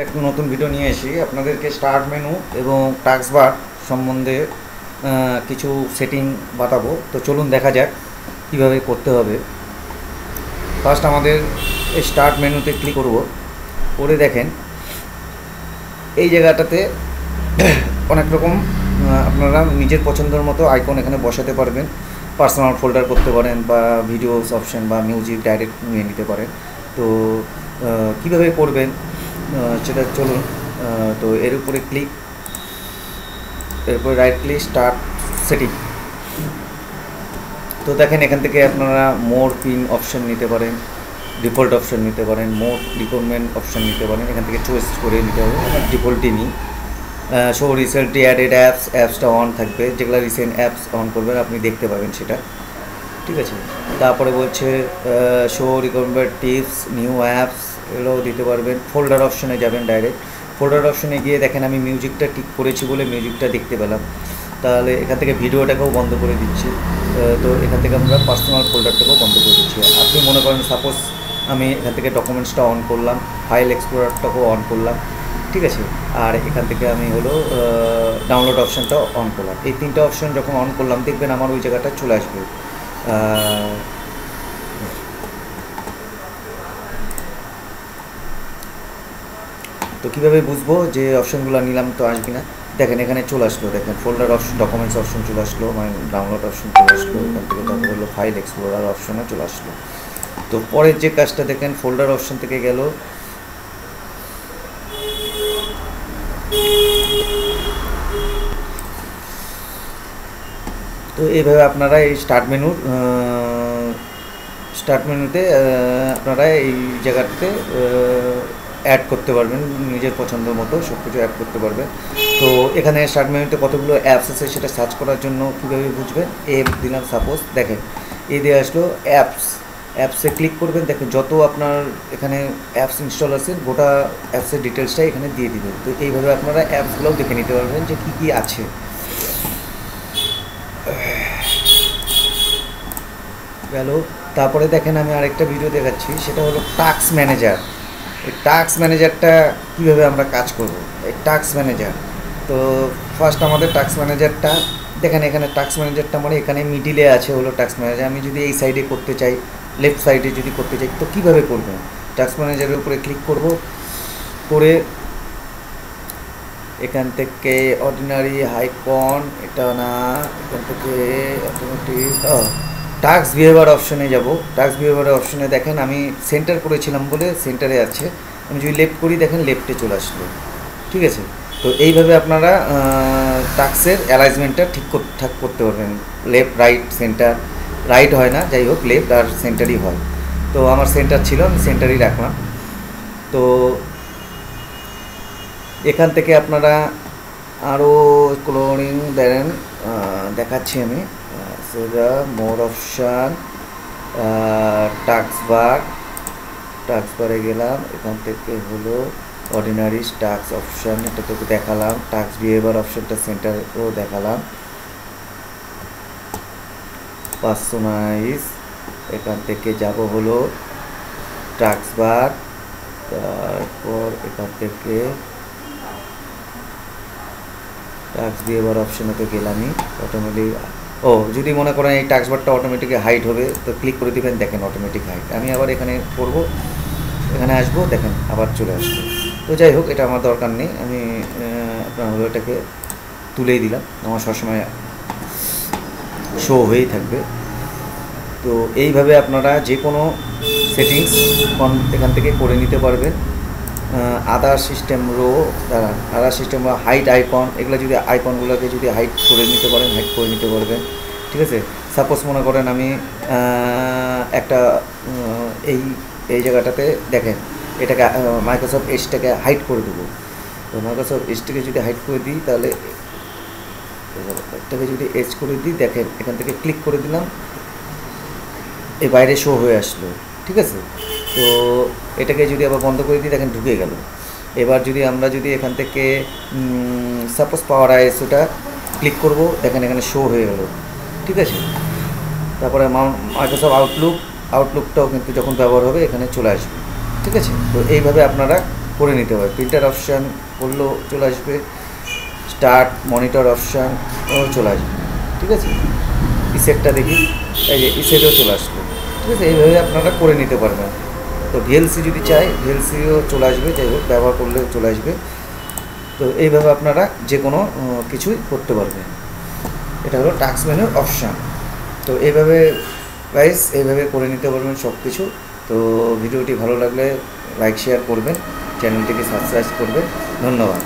একটা নতুন ভিডিও নিয়ে এসি আপনাদেরকে স্টার্ট মেনু এবং টাস্ক বার সম্বন্ধে কিছু সেটিং বাতাবো। তো চলুন দেখা যাক কীভাবে করতে হবে। ফার্স্ট আমাদের স্টার্ট মেনুতে ক্লিক করব, করে দেখেন এই জায়গাটাতে অনেক রকম আপনারা নিজের পছন্দের মতো আইকন এখানে বসাতে পারবেন। পার্সোনাল ফোল্ডার করতে পারেন বা ভিডিওস অপশন বা মিউজিক ডাইরেক্ট নিয়ে নিতে পারেন। তো কীভাবে করবেন সেটা চলুন। তো এর উপরে ক্লিক, এরপরে রাইট ক্লিক, স্টার্ট সেটিং। তো দেখেন এখান থেকে আপনারা মোর পিন অপশন নিতে পারেন, ডিফল্ট অপশন নিতে পারেন, মোর রিকোয়ারমেন্ট অপশন নিতে পারেন। এখান থেকে চয়েস করে নিতে হবে। ডিফল্টই নিই। শো রিসেন্টলি অ্যাডেড অ্যাপসটা অন থাকবে, যেগুলো রিসেন্ট অ্যাপস অন করবেন আপনি দেখতে পাবেন সেটা, ঠিক আছে। তারপরে বলছে show recommended tips, new apps, এগুলোও দিতে পারবেন। ফোল্ডার অপশনে যাবেন, ডাইরেক্ট ফোল্ডার অপশনে গিয়ে দেখেন আমি মিউজিকটা ঠিক করেছি বলে মিউজিকটা দেখতে পেলাম। তাহলে এখান থেকে ভিডিওটাকেও বন্ধ করে দিচ্ছি। তো এখান থেকে আমরা পার্সোনাল ফোল্ডারটাকেও বন্ধ করে দিচ্ছি। আপনি মনে করেন সাপোজ আমি এখান থেকে ডকুমেন্টসটা অন করলাম, ফাইল এক্সপ্লোরারটাকেও অন করলাম, ঠিক আছে। আর এখান থেকে আমি হলো ডাউনলোড অপশানটা অন করলাম। এই তিনটা অপশান যখন অন করলাম দেখবেন আমার ওই জায়গাটা চলে আসবে। তো কীভাবে বুঝবো যে অপশানগুলো নিলাম তো আসবে না? দেখেন এখানে চলে আসলো, দেখেন ফোল্ডার অপশন, ডকুমেন্টস অপশন চলে আসলো, মানে ডাউনলোড অপশন চলে আসলো। এখান থেকে তারপর হলো ফাইল এক্সপ্লোরার অপশনে চলে আসলো। তো পরের যে কাজটা দেখেন ফোল্ডার অপশন থেকে গেল, তো এইভাবে আপনারা এই স্টার্ট মেনুতে আপনারা এই জায়গাতে অ্যাড করতে পারবেন, নিজের পছন্দ মতো সব কিছু অ্যাড করতে পারবেন। তো এখানে স্টার্ট মেনুতে কতগুলো অ্যাপস আছে সেটা সার্চ করার জন্য কীভাবে বুঝবেন? এপ দিলাম, সাপোজ দেখেন এ দিয়ে আসলো অ্যাপসে ক্লিক করবেন। দেখেন যত আপনার এখানে অ্যাপস ইনস্টল আছে গোটা অ্যাপসের ডিটেলসটা এখানে দিয়ে দিবেন। তো এইভাবে আপনারা অ্যাপসগুলোও দেখে নিতে পারবেন যে কী কী আছে। গেল। তারপরে দেখেন আমি আরেকটা ভিডিও দেখাচ্ছি, সেটা হলো টাস্ক ম্যানেজার। এই টাস্ক ম্যানেজারটা কীভাবে আমরা কাজ করব, এই টাস্ক ম্যানেজার। তো ফার্স্ট আমাদের টাস্ক ম্যানেজারটা দেখেন, এখানে টাস্ক ম্যানেজারটা মানে এখানে মিডিলে আছে হলো টাস্ক ম্যানেজার। আমি যদি এই সাইডে করতে চাই, লেফট সাইডে যদি করতে চাই, তো কীভাবে করবেন? টাস্ক ম্যানেজারের উপরে ক্লিক করব, করে এখান থেকে অর্ডিনারি হাইকন, এটা না, এখান থেকে অটোমেটিক টাস্ক বিহেভিয়ার অপশনে যাব। টাস্ক বিহেভিয়ার অপশনে দেখেন আমি সেন্টার করেছিলাম বলে সেন্টারে আছে। আমি যদি লেফট করি দেখেন লেফটে চলে আসলো, ঠিক আছে। তো এইভাবে আপনারা টাস্কের অ্যালাইনমেন্টটা ঠিক করতে পারবেন। লেফট, রাইট, সেন্টার, রাইট হয় না, যাই হোক লেফট আর সেন্টারই হয়। তো আমার সেন্টার ছিল, আমি সেন্টারই রাখলাম। তো এখান থেকে আপনারা আরও ক্লোরিং দেন, দেখাচ্ছি আমি। সেটা মোর অপশান, টাস্ক বারে গেলাম। এখান থেকে হলো অর্ডিনারি টাস্ক অপশান, এটা তো দেখালাম। টাস্ক বিহেভিয়ার অপশানটা সেন্টারও দেখালাম। পার্সোনালাইজ, এখান থেকে যাব হলো টাস্ক বার। তারপর এখান থেকে টাস্ক বিহেভিয়ার অপশানে তো গেলামই। অটোমেটিক, যদি মনে করেন এই টাস্ক বারটা অটোমেটিক হাইট হবে তো ক্লিক করে দেবেন, দেখেন অটোমেটিক হাইট। আমি আবার এখানে করব, এখানে আসবো, দেখেন আবার চলে আসবে। তো যাই হোক, এটা আমার দরকার নেই, আমি আপনার হলো এটাকে তুলেই দিলাম, আমার সবসময় শো হয়েই থাকবে। তো এইভাবে আপনারা যে কোনো সেটিংস এখান থেকে করে নিতে পারবেন। আদার সিস্টেম হাইট আইকন, এগুলো যদি আইকনগুলোকে যদি হাইট করে নিতে পারেন, হাইট করে নিতে পারবেন, ঠিক আছে। সাপোজ মনে করেন আমি একটা এই জায়গাটাতে দেখেন এটাকে মাইক্রোসফট এজটাকে হাইট করে দেবো। তো মাইক্রোসফট এজটাকে যদি হাইট করে দিই, তাহলে এটাকে যদি এজ করে দিই, দেখেন এখান থেকে ক্লিক করে দিলাম, এই বাইরে শো হয়ে আসলো, ঠিক আছে। তো এটাকে যদি আবার বন্ধ করে দিই, দেখেন ঢুকে গেল। এবার আমরা যদি এখান থেকে সাপোজ পাওয়ার আইএসওটা ক্লিক করব, দেখেন এখানে শো হয়ে গেল, ঠিক আছে। তারপরে মাইক্রোসফট আউটলুকটাও কিন্তু যখন ব্যবহার হবে এখানে চলে আসবে, ঠিক আছে। তো এইভাবে আপনারা করে নিতে পারে। প্রিন্টার অপশান করলেও চলে আসবে, স্টার্ট মনিটর অপশানও চলে আসবে। ঠিক আছে, ইসেটটা দেখি, এই যে ইসেটও চলে আসবে। ঠিক আছে, এইভাবে আপনারা করে নিতে পারবেন। তো ভিএলসি যদি চাই ভিএলসিও চলে আসবে, যাই হোক ব্যবহার করলেও চলে আসবে। তো এইভাবে আপনারা যে কোনো কিছুই করতে পারবেন। এটা হলো টাস্ক মেনুর অপশান। তো এইভাবে গাইস এইভাবে করে নিতে পারবেন সব কিছু। তো ভিডিওটি ভালো লাগলে লাইক শেয়ার করবেন, চ্যানেলটিকে সাবস্ক্রাইব করবেন। ধন্যবাদ।